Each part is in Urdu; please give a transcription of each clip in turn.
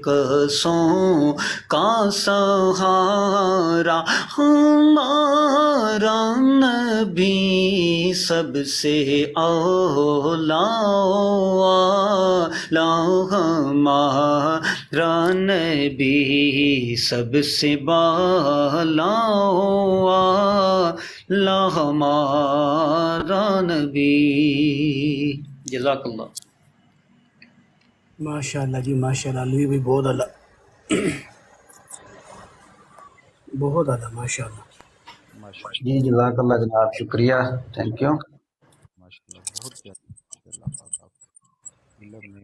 کسوں کا سہارا ہمارا نبی سب سے اولا ہمارا نبی سب سے بالا ہمارا نبی. جزاک اللہ. ماشاء اللہ جی ماشاء اللہ. علی بھی بہت اعلیٰ بہت اعلیٰ ماشاء اللہ. جی جزاک اللہ جناب, شکریہ, تھینک یو. ماشاءاللہ بہت پیارا. اللہ پاک آپ علم میں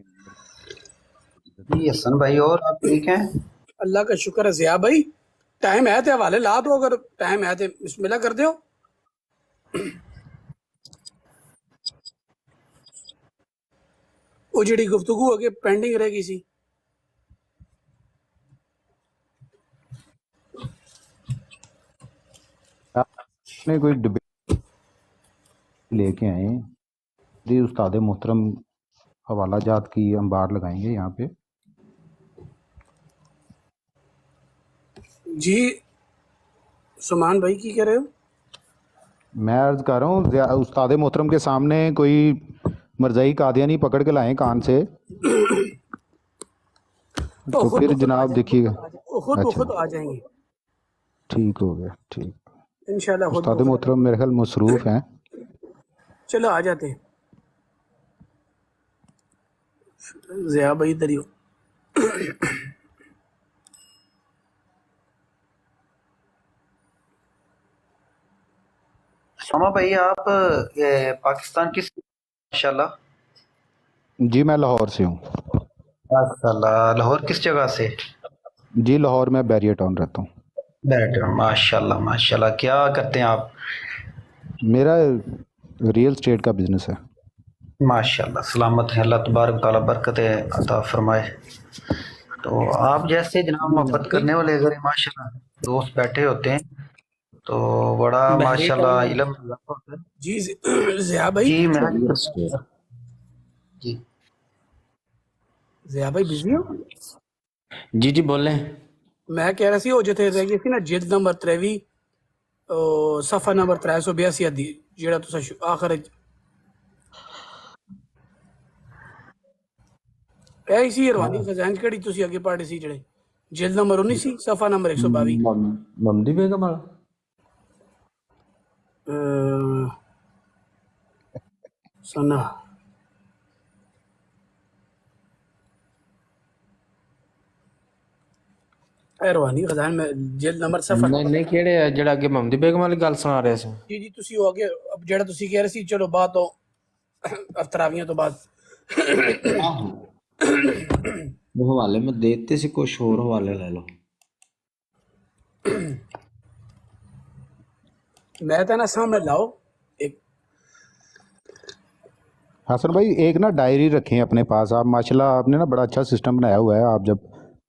جی حسن بھائی, اور آپ ٹھیک ہیں؟ اللہ کا شکر ہے. ضیاء بھائی ٹائم ہے تے حوالے لا دو, اگر ٹائم ہے تے بسم اللہ کر دیو. وہ جڑی گفتگو اگے پینڈنگ رہ گئی سی. نے کوئی ڈبیٹ لے کے آئے ہیں جی. استاد محترم حوالہ جات کی انبار لگائیں گے یہاں پہ. جی سمان بھائی کی کہہ رہے ہو؟ میں عرض کر رہا ہوں استاد محترم کے سامنے کوئی مرزائی قادیانی پکڑ کے لائیں کان سے, تو پھر جناب دیکھیے گا. خود اچھا بخود آ جائیں گے ٹھیک ہو گیا, ٹھیک. انشاءاللہ خود استاد بخود. محترم میرے خیال مصروف ہیں. چلو آ جاتے ہیں. ضیاء بھائی ادھر ہی ہو. سما بھائی آپ پاکستان کس, ماشاءاللہ جی میں لاہور سے ہوں. ماشاءاللہ, لاہور کس جگہ سے؟ جی لاہور میں بیریا ٹاؤن رہتا ہوں. ماشاءاللہ ماشاءاللہ. کیا کرتے ہیں آپ؟ میرا ریئل اسٹیٹ کا بزنس ہے. ماشاءاللہ, سلامت ہیں, اللہ تبارک تعالیٰ برکت عطا فرمائے. تو آپ جیسے جناب محبت کرنے والے اگر ماشاءاللہ دوست بیٹھے ہوتے ہیں تو بڑا ماشاءاللہ علم اضافہ ہوتا ہے. جی ضیاء بھائی, جی میں جی ضیاء بھائی بزی ہو؟ جی جی بول رہے ہیں. میں کہہ رہا سی وہ جتھے رہ گئی سی نا جلد نمبر 23 صفحہ نمبر 382 دی جیڑا تسا آخر اے سی روانی خزائن کڑی تسی اگے پڑھے سی جڑے جلد نمبر 19 سی صفحہ نمبر 122 ممدی بیگم والا سنا اے روانی خزائن میں جلد نمبر صفحہ نہیں کیڑے جڑا اگے ممدی بیگم والی گل سنا رہے سے. جی جی تسی ہو اگے اب جڑا تسی کہہ رہے سی چلو بات ہو افتراویاں تو بعد وہ حوالے میں دیتے سی, کچھ اور حوالے لے لو. میں تو نا سامنے لاؤ ایک. حسن بھائی ایک نا ڈائری رکھیں اپنے پاس آپ, ماشاءاللہ آپ نے نا بڑا اچھا سسٹم بنایا ہوا ہے. آپ جب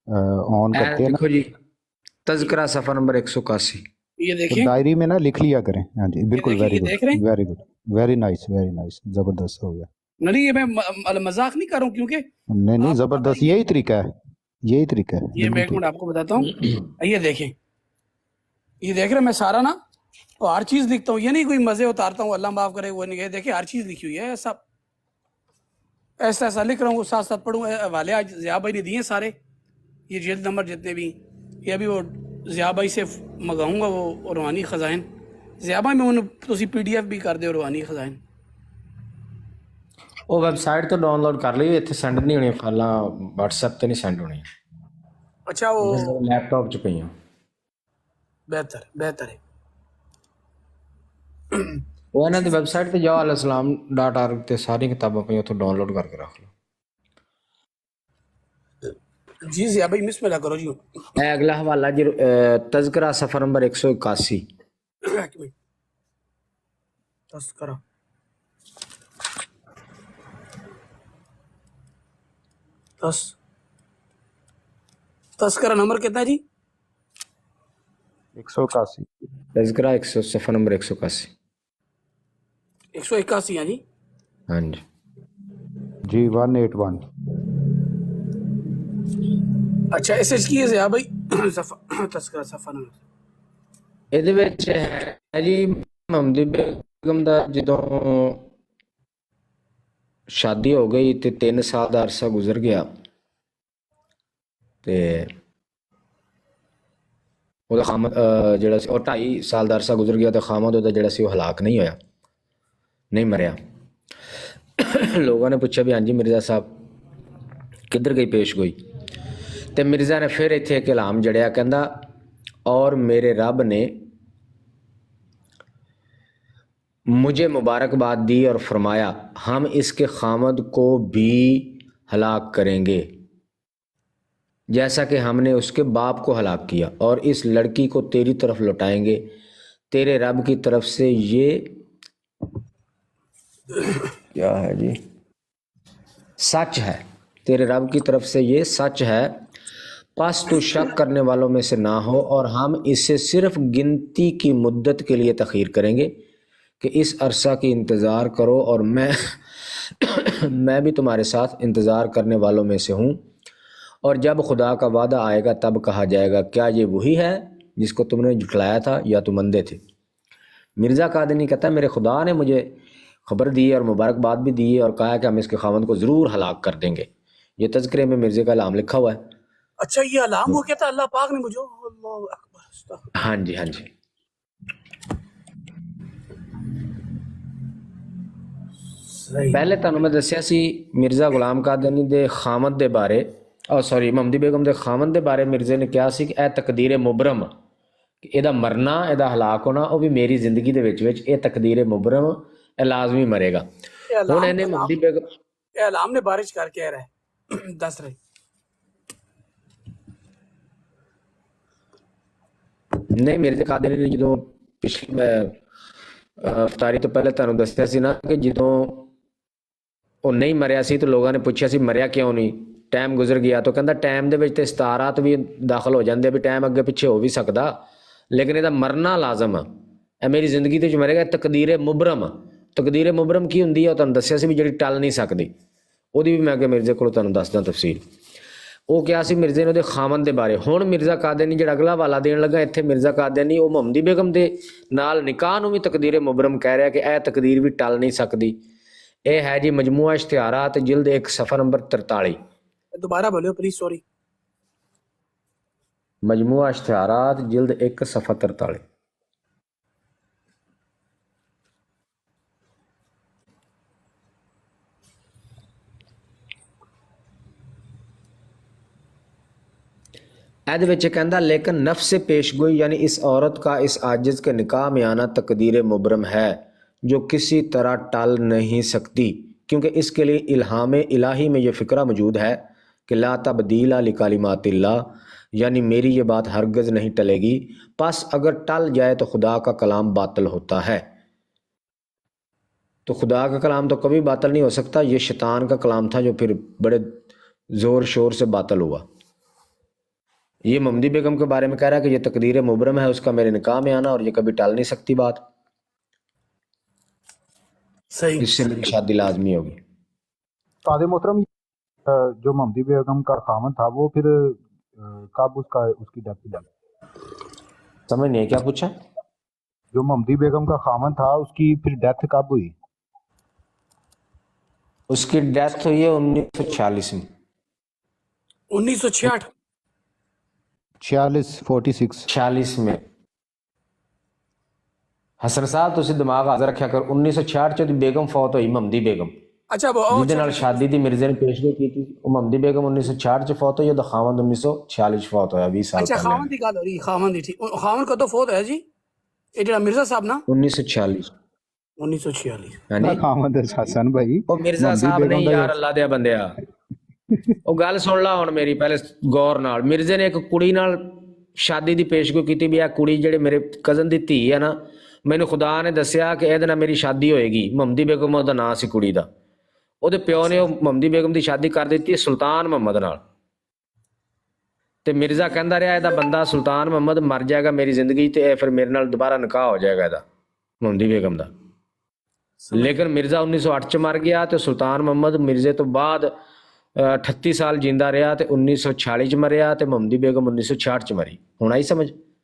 آن کرتے ہیں نا دیکھو جی تذکرہ صفحہ نمبر 181, یہ تو دیکھیں ڈائری میں نا لکھ لیا کریں. ہاں جی بالکل, دیکھیں, ویری یہ گڈ دیکھ رہے ہیں؟ Very good very nice very nice, زبردست ہو گیا. نہیں یہ میں مذاق نہیں کر رہا ہوں کیونکہ نہیں آپ کو پتہ زبردست, ہی ہے. یہی طریقہ ہے, یہی طریقہ ہے. یہ میں ایک منٹ آپ کو بتاتا ہوں. یہ دیکھیں, یہ دیکھ رہے میں سارا نا ہر چیز لکھتا ہوں, یہ نہیں کوئی مزے اتارتا ہوں اللہ معاف کرے وہ نہیں گئے. دیکھیں ہر چیز لکھی ہوئی ہے, ایسا ایسا لکھ رہا ہوں, ساتھ ساتھ پڑھوں. حوالے آج ضیاء بھائی نے دیے سارے, یہ جلد نمبر جتنے بھی. یہ ابھی وہ ضیاء بھائی سے منگاؤں گا وہ روحانی خزائن. ضیاء بھائی میں انہوں تسی پی ڈی ایف بھی کر دے روحانی خزائن. وہ ویب سائٹ تو ڈاؤن لوڈ کر لئی, اتنے سینڈ نہیں ہونی فائلاں, واٹس ایپ تے نہیں سینڈ ہونی. اچھا وہ لیپ ٹاپ چ پئی ہیں. بہتر ہے. وہ انہاں دی ویب سائٹ تے جاؤ الاسلام.org تے ساری کتاباں پئی, اتوں ڈاؤن لوڈ کر کے رکھ لو. جی ضیاء بھائی بسم اللہ کرو جی. اے اگلا حوالہ جی تذکرہ صفحہ نمبر 181. ایک منٹ تذکرہ تذکرہ نمبر کتنا جی؟ 181. تذکرہ صفحہ نمبر 181. 181 جی. ہاں جی جی 181. اچھا اس کی ہے ضیاء بھائی تذکرہ صفحہ نمبر ਇਹਦੇ ਵਿੱਚ ਹੈ ਜੀ ਮੁਹੰਮਦੀ ਬੇਗਮ ਦਾ ਜਦੋਂ ਸ਼ਾਦੀ ਹੋ ਗਈ ਤੇ 3 ਸਾਲ ਦਾ ਅਰਸਾ ਗੁਜ਼ਰ ਗਿਆ ਤੇ ਉਹਦਾ ਖਾਮਦ ਜਿਹੜਾ ਸੀ ਉਹ 2.5 ਸਾਲ ਦਾ ਅਰਸਾ ਗੁਜ਼ਰ ਗਿਆ ਤੇ ਖਾਮਦ ਉਹਦਾ ਜਿਹੜਾ ਸੀ ਉਹ ਹਲਾਕ ਨਹੀਂ ਹੋਇਆ, ਨਹੀਂ ਮਰਿਆ। ਲੋਕਾਂ ਨੇ ਪੁੱਛਿਆ ਵੀ ਹਾਂਜੀ ਮਿਰਜ਼ਾ ਸਾਹਿਬ ਕਿੱਧਰ ਗਈ ਪੇਸ਼ਗੋਈ, ਤੇ ਮਿਰਜ਼ਾ ਨੇ ਫਿਰ ਇੱਥੇ ਇੱਕ ਇਲਾਮ ਜੜਿਆ, ਕਹਿੰਦਾ اور میرے رب نے مجھے مبارکباد دی اور فرمایا ہم اس کے خامد کو بھی ہلاک کریں گے جیسا کہ ہم نے اس کے باپ کو ہلاک کیا، اور اس لڑکی کو تیری طرف لوٹائیں گے، تیرے رب کی طرف سے یہ کیا ہے جی سچ ہے، تیرے رب کی طرف سے یہ سچ ہے، پس تو شک کرنے والوں میں سے نہ ہو، اور ہم اسے صرف گنتی کی مدت کے لیے تخیر کریں گے کہ اس عرصہ کی انتظار کرو، اور میں بھی تمہارے ساتھ انتظار کرنے والوں میں سے ہوں، اور جب خدا کا وعدہ آئے گا تب کہا جائے گا کیا یہ وہی ہے جس کو تم نے جھٹلایا تھا یا تم اندھے تھے۔ مرزا قادنی کہتا ہے میرے خدا نے مجھے خبر دی اور مبارکباد بھی دی اور کہا کہ ہم اس کے خاوند کو ضرور ہلاک کر دیں گے۔ یہ تذکرے میں مرزے کا الہام لکھا ہوا ہے۔ اچھا یہ علام ہو کیا تھا اللہ پاک نے مجھے، اللہ اکبر استغفر۔ ہاں جی ہاں جی صحیح۔ پہلے تانوں میں دسیا سی مرزا غلام قادنی دے خامد دے بارے محمدی بیگم دے خامد دے بارے مرزے نے کیا سی کہ اے تقدیر مبرم، کہ ادا مرنا ادا ہلاک ہونا وہ بھی میری زندگی دے وچ اے تقدیر مبرم، اے لازمی مرے گا۔ ہن اینے محمدی بیگم اے علام نے بارش کر کہہ رہا ہے دس رہے نہیں مرزا قادری نے جدوں پچھلی افطاری تو پہلے تانوں دسیا سی نا کہ جدوں وہ نہیں مریا سی تو لوگوں نے پوچھا سی مریا کیوں نہیں، ٹائم گزر گیا، تو کہندا ٹائم دے وچ تے ستارات بھی داخل ہو جاندے بھی ٹائم اگے پیچھے ہو بھی سکدا، لیکن یہ مرنا لازم ہے، اے میری زندگی تے مرے گا۔ تقدیر مبرم، تقدیر مبرم کی ہوندی ہے وہ تانوں دسیا سی بھی جڑی ٹل نہیں سکدی، وہ بھی میں اگے مرزے کولوں تانوں دسدا تفصیل۔ وہ کیا سی مرزے نے دے خامن دے بارے۔ ہن مرزا قادنی جڑا اگلا والا دین لگا اتنے مرزا قادنی وہ محمدی بیگم دے نال نکاح نو بھی تقدیر مبرم کہہ رہا کہ اے تقدیر بھی ٹل نہیں سکتی۔ اے ہے جی مجموعہ اشتہارات جلد 1 صفحہ نمبر 43، دوبارہ بولو پلیز، سوری۔ مجموعہ اشتہارات جلد 1 صفحہ 43۔ کہندا لیکن نفس پیش گوئی یعنی اس عورت کا اس عاجز کے نکاح میں آنا تقدیر مبرم ہے جو کسی طرح ٹل نہیں سکتی، کیونکہ اس کے لیے الہام الہی میں یہ فکرہ موجود ہے کہ لا تبدیل لکلمات اللہ، یعنی میری یہ بات ہرگز نہیں ٹلے گی، پس اگر ٹل جائے تو خدا کا کلام باطل ہوتا ہے۔ تو خدا کا کلام تو کبھی باطل نہیں ہو سکتا، یہ شیطان کا کلام تھا جو پھر بڑے زور شور سے باطل ہوا۔ یہ محمدی بیگم کے بارے میں کہہ رہا ہے کہ یہ تقدیر مبرم ہے اس کا میرے نکاح میں آنا، اور یہ کبھی ٹال نہیں سکتی بات، صحیح، اس سے میری شادی لازمی ہوگی۔ استاد محترم جو محمدی بیگم کا خامن تھا وہ پھر کب اس کی ڈیتھ ہوئی؟ سمجھ نہیں کیا پوچھا؟ جو محمدی بیگم کا خامن تھا اس کی پھر ڈیتھ کب ہوئی؟ اس کی ڈیتھ ہوئی ہے 1946 میں، 1966 46 میں۔ حسن صاحب تسی دماغ حاضر رکھیا کر، 1966 چ بیگم فوت ہوئی محمدی بیگم، اچھا جہدے نال شادی دی مرزے نے پیشگوئی کی تھی، وہ محمدی بیگم 1966 چ فوت ہوئی، اور خاوند 1946 فوت ہویا، 20 سال اچھا پہلے۔ خاوند دی گل ہو رہی، خاوند دی ٹھیک، خاوند کدو فوت ہویا جی؟ یہ جڑا مرزا صاحب نا 1946 1946۔ ہاں جی، خامد حسن بھائی وہ مرزا صاحب نہیں یار اللہ دیا بندیا، وہ گل سن لا ہن میری پہلے غور نال۔ مرزے نے ایک کڑی نال شادی دی پیشگوئی کیتی بھی ہے، کڑی جڑے میرے کزن دی دھی ہے نا، مینوں خدا نے دسیا کہ اے دے نال میری شادی ہوئے گی، محمدی بیگم دا نام سی کڑی دا، او دے پیو نے محمدی بیگم دی شادی کر دیتی ہے سلطان محمد نال، تے مرزا کہندا رہا اے دا بندہ سلطان محمد مر جائے گا میری زندگی تے اے پھر میرے نال دوبارہ نکاح ہو جائے گا دا محمدی بیگم دا۔ لیکن مرزا 1908 چ مر گیا تے سلطان محمد مرزے تو بعد 38 ਸਾਲ ਜਿੰਦਾ ਰਿਹਾ ਤੇ 1946 ਚ ਮਰਿਆ ਤੇ ਮੁਹੰਮਦੀ ਬੇਗਮ 1966 ਚ ਮਰੀ। ਹੁਣ ਆਈ ਸਮਝ?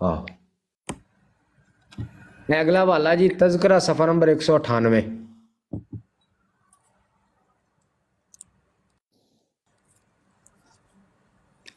ਆਹ ਅਗਲਾ ਹਵਾਲਾ ਜੀ ਤਜ਼ਕਰਾ ਸਫਾ ਨੰਬਰ 198।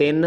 3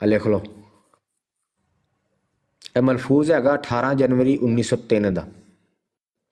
ਆ ਲਿਖ ਲਓ। ਇਹ ਮਲਫੂਜ਼ ਹੈਗਾ 18 ਜਨਵਰੀ 1903 ਦਾ।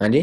ਹਾਂਜੀ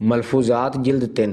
ਮਲਫੂਜ਼ਾਤ ਜਿਲਦ 3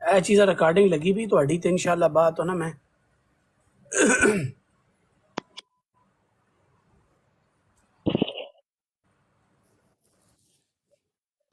ਇਹ ਚੀਜ਼ ਰਿਕਾਰਡਿੰਗ ਲੱਗੀ ਵੀ ਤੁਹਾਡੀ ਤੇ ਇਨਸ਼ਾਅੱਲਾ ਬਾਤ ਹੋ ਨਾ ਮੈਂ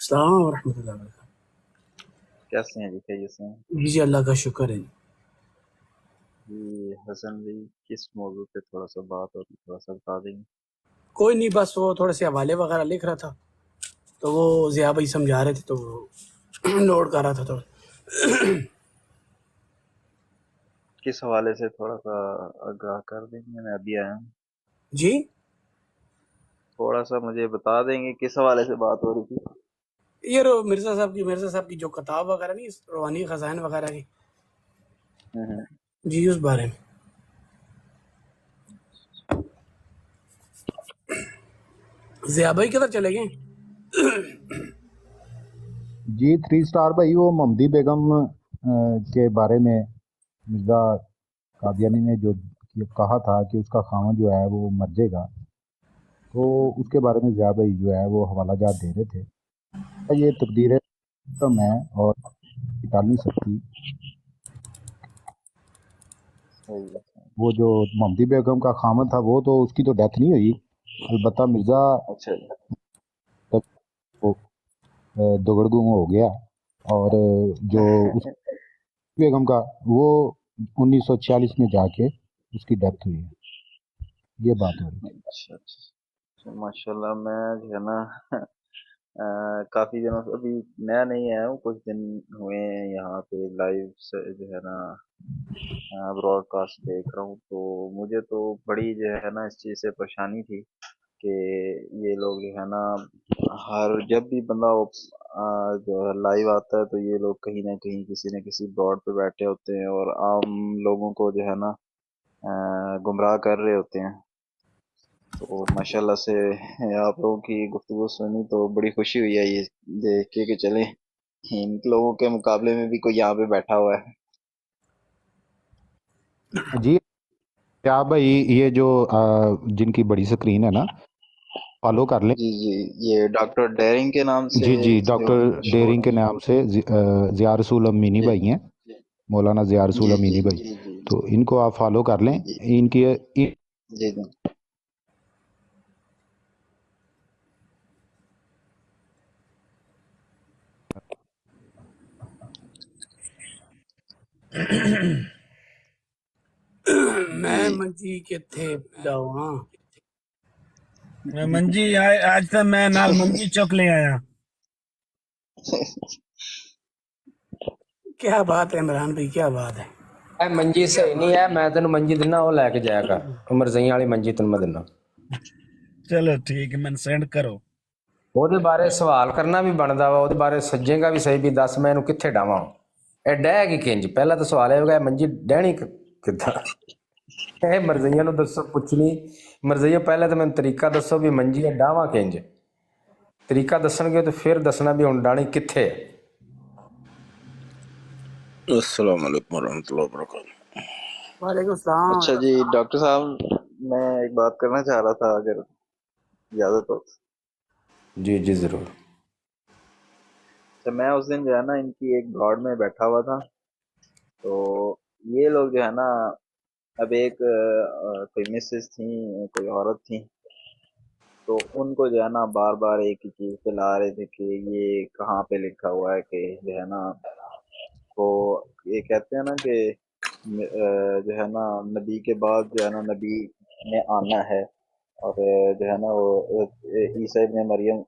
السلام ورحمۃ اللہ وبرکاتہ. کیسے ہیں جی؟ خیریت سے ہیں جی اللہ کا شکر ہے. جی؟ حسن جی کس موضوع پہ تھوڑا سا بات اور تھوڑا سا بتا دیں گے؟ کوئی نہیں، بس وہ تھوڑے سے حوالے وغیرہ لکھ رہا تھا تو وہ ضیاء بھائی سمجھا رہے تھے تو وہ نوٹ کر رہا تھا تھوڑا. کس حوالے سے تھوڑا سا آگاہ کر دیں گے؟ میں ابھی آیا ہوں. جی تھوڑا سا مجھے بتا دیں گے کس حوالے سے بات ہو رہی تھی؟ یہ مرزا صاحب کی جو کتاب وغیرہ نہیں، روحانی خزائن وغیرہ کی، ہوں. جی اس بارے میں. ضیاء بھائی کدھر چلے گئے؟ جی 3 اسٹار بھائی وہ محمدی بیگم کے بارے میں مرزا قادیانی نے جو کہا تھا کہ اس کا خاوند جو ہے وہ مر جائے گا، تو اس کے بارے میں ضیاء بھائی جو ہے وہ حوالہ جات دے رہے تھے. یہ تقدیر ختم ہے اور ٹال نہیں سکتی. صحیح ہے. وہ جو محمدی بیگم کا خاوند تھا وہ تو اس کی تو ڈیتھ نہیں ہوئی، البتہ مرزا اچھا جی. دگڑ گم ہو گیا، اور جو اس بیگم کا وہ 1946 میں جا کے اس کی ڈیتھ ہوئی ہے. یہ بات ہو رہی تھی. اچھا ماشاء اللہ. میں جو ہے نا کافی دنوں سے، ابھی نیا نہیں آیا ہوں، کچھ دن ہوئے ہیں یہاں پہ لائیو سے جو ہے نا براڈ کاسٹ دیکھ رہا ہوں. تو مجھے تو بڑی جو ہے نا اس چیز سے پریشانی تھی کہ یہ لوگ جو ہے نا جب بھی بندہ جو ہے لائیو آتا ہے تو یہ لوگ کہیں نہ کہیں کسی نہ کسی براڈ پہ بیٹھے ہوتے ہیں اور عام لوگوں کو جو ہے نا گمراہ کر رہے ہوتے ہیں. تو ماشاءاللہ سے آپ لوگوں کی گفتگو سنی تو بڑی خوشی ہوئی ہے یہ دیکھ کے کہ چلیں ان لوگوں کے مقابلے میں بھی کوئی یہاں پہ بیٹھا ہوا ہے. جی کیا بھائی یہ جو جن کی بڑی سکرین ہے نا فالو کر لیں. جی جی یہ ڈاکٹر ڈیرنگ کے نام سے جی جو ڈاکٹر شو ڈیرنگ کے نام سے ضیاء رسول امینی جی بھائی ہیں، مولانا ضیاء رسول جی جی امینی بھائی. جی جی تو ان کو آپ فالو کر لیں. جی ان کی جی جی. میں منجی کے تھے پیدا ہوا. میں منجی آج تک میں نال منجی چک لے آیا. کیا بات ہے عمران بھائی، کیا بات ہے. اے منجی صحیح نہیں ہے، میں تینوں منجی دینا وہ لے کے جایا کر. مرزیاں والی منجی تینوں میں دینا. چلو ٹھیک ہے، میں سینڈ کرو. ਉਹਦੇ ਬਾਰੇ ਸਵਾਲ ਕਰਨਾ ਵੀ ਬਣਦਾ ਵਾ, ਉਹਦੇ ਬਾਰੇ ਸੱਜੇਗਾ ਵੀ ਸਹੀ ਵੀ ਦੱਸ ਮੈਂ ਇਹਨੂੰ ਕਿੱਥੇ ਡਾਵਾਂ. ਇਹ ਡਹਿ ਗਈ ਕਿੰਜ? ਪਹਿਲਾਂ ਤਾਂ ਸਵਾਲ ਇਹ ਹੋਗਾ ਮੰਜੀ ਡਹਿਣੀ ਕਿੱਦਾਂ? ਇਹ ਮਰਜ਼ਈਆਂ ਨੂੰ ਦੱਸੋ, ਪੁੱਛਣੀ ਮਰਜ਼ਈਆ ਪਹਿਲਾਂ ਤਾਂ ਮੈਨੂੰ ਤਰੀਕਾ ਦੱਸੋ ਵੀ ਮੰਜੀ ਇਹ ਡਾਵਾਂ ਕਿੰਜ. ਤਰੀਕਾ ਦੱਸਣਗੇ ਤੇ ਫਿਰ ਦੱਸਣਾ ਵੀ ਹੁਣ ਡਾਣੀ ਕਿੱਥੇ ਹੈ. السلام علیکم ورحمۃ اللہ وبرکاتہ. وعلیکم السلام. اچھا جی ڈاکٹر صاحب میں ایک بات کرنا چاہ رہا تھا اگر اجازت ہو. جی جی ضرور. اچھا میں اس دن جو ہے نا ان کی ایک براڈ میں بیٹھا ہوا تھا تو یہ لوگ جو ہے نا اب ایک کوئی مسز تھیں، کوئی عورت تھیں، تو ان کو جو ہے نا بار بار ایک ہی چیز پہ لا رہے تھے کہ یہ کہاں پہ لکھا ہوا ہے کہ جو ہے نا وہ یہ کہتے ہیں نا کہ جو ہے نا نبی کے بعد جو ہے نا نبی نے آنا ہے، اور جو ہے نا وہ عیسیٰ ابن مریم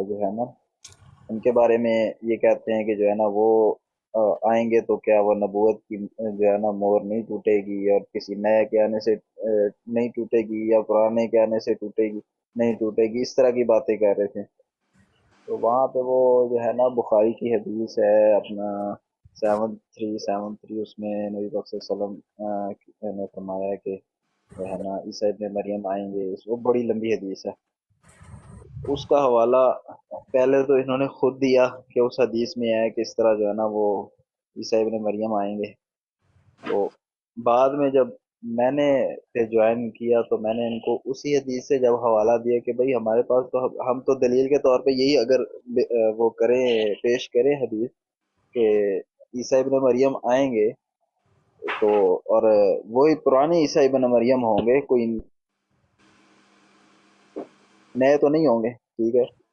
جو ہے نا ان کے بارے میں یہ کہتے ہیں کہ جو ہے نا وہ آئیں گے تو کیا وہ نبوت کی جو ہے نا مور نہیں ٹوٹے گی اور کسی نئے کے آنے سے نہیں ٹوٹے گی یا پرانے کے آنے سے ٹوٹے گی نہیں ٹوٹے گی، اس طرح کی باتیں کہہ رہے تھے. تو وہاں پہ وہ جو ہے نا بخاری کی حدیث ہے اپنا 7373، اس میں نبی پاک صلی اللہ علیہ وسلم نے فرمایا ہے کہ جو ہے نا عیسیٰ ابن مریم آئیں گے. وہ بڑی لمبی حدیث ہے. اس کا حوالہ پہلے تو انہوں نے خود دیا کہ اس حدیث میں ہے کہ اس طرح جو ہے نا وہ عیسیٰ ابن مریم آئیں گے. تو بعد میں جب میں نے جوائن کیا تو میں نے ان کو اسی حدیث سے جب حوالہ دیا کہ بھئی ہمارے پاس تو ہم تو دلیل کے طور پہ یہی اگر وہ کریں پیش کریں حدیث کہ عیسیٰ ابن مریم آئیں گے تو اور وہی پرانے عیسیٰ ابن مریم ہوں گے، کوئی نئے تو نہیں ہوں گے، ٹھیک ہے.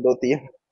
2-3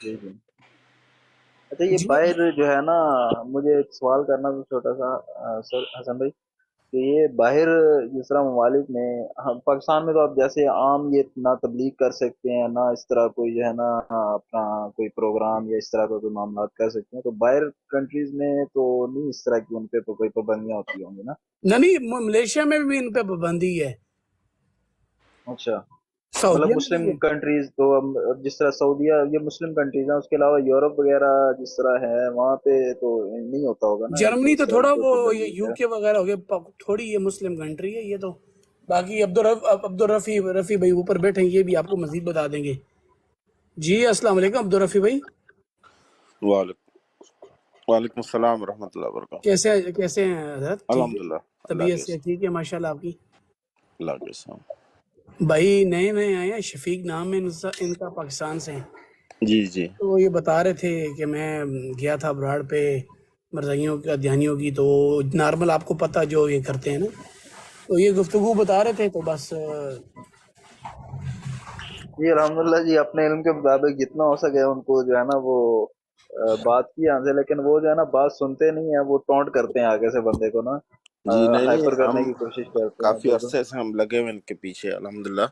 جی جی اچھا یہ جی باہر جو ہے نا مجھے ایک سوال کرنا تھا چھوٹا سا سر حسن بھائی کہ یہ باہر جس طرح ممالک میں ہم پاکستان میں تو آپ جیسے عام یہ نہ تبلیغ کر سکتے ہیں نہ اس طرح کوئی جو ہے نا اپنا کوئی پروگرام یا اس طرح کا کوئی معاملات کر سکتے ہیں تو باہر کنٹریز میں تو نہیں اس طرح کی ان پہ کوئی پابندیاں ہوتی ہوں گی نا نہیں ملیشیا میں بھی ان پہ پابندی ہے، اچھا مطلب سعودیہ میں مسلم بھی ہے۔ کنٹریز تو اب جس طرح سعودیہ یہ مسلم کنٹریز ہیں اس کے علاوہ یورپ وغیرہ جس طرح ہے وہاں پہ تو نہیں ہوتا ہوگا نا کہ جرمنی تو اس طرح کی تھوڑا کوئی وہ یہ پابندی یو ہے کے وغیرہ ہو گیا، تھوڑی یہ مسلم کنٹری ہے یہ تو۔ باقی رفیع بھائی اوپر بیٹھے ہیں، یہ بھی آپ کو مزید بتا دیں گے۔ جی السلام علیکم عبدالرفیع بھائی، وعلیکم السلام ورحمۃ اللہ وبرکاتہ. کیسے ہیں حضرت؟ ٹھیک ہے، الحمدللہ اللہ طبیعت کے سے ٹھیک ہے ماشاء اللہ آپ کی؟ اللہ کے ساتھ. بھائی نئے آئے ہیں، شفیق نام ہے ان کا، پاکستان سے ہیں۔ جی جی تو وہ یہ بتا رہے تھے کہ میں گیا تھا ابراڑ پہ مرزائیوں کا دھیانیوں کی، تو نارمل آپ کو پتہ جو یہ کرتے ہیں نا، تو یہ گفتگو بتا رہے تھے، تو بس جی الحمدللہ جی اپنے علم کے مطابق جتنا ہو سکے ان کو جو ہے نا وہ بات کی یہاں سے، لیکن وہ جو ہے نا بات سنتے نہیں ہیں، وہ ٹونٹ کرتے ہیں آگے سے بندے کو نا، جی. نہیں ہائپر کرنے ہم کی کوشش کرتے ہیں کافی تو عرصے سے ہم لگے ہوئے ان کے پیچھے الحمدللہ.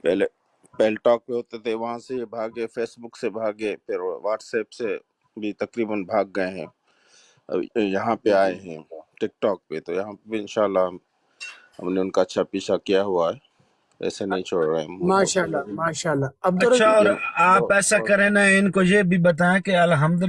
پہلے پیل ٹاک پہ ہوتے تھے، وہاں سے یہ بھاگے، فیس بک سے بھاگے، پھر واٹس ایپ سے بھی تقریباً بھاگ گئے ہیں، اب یہاں پہ جی آئے جی ہیں ٹک ٹاک پہ. تو یہاں پہ بھی انشاءاللہ ہم نے ان کا اچھا پیچھا کیا ہوا ہے، ایسے نہیں چھوڑ رہے ہیں ماشاء چلو اللہ جی ماشاء اللہ اچھا، اور کیونکہ آپ ایسا کریں نا، ان کو یہ بھی بتائیں کہ الحمد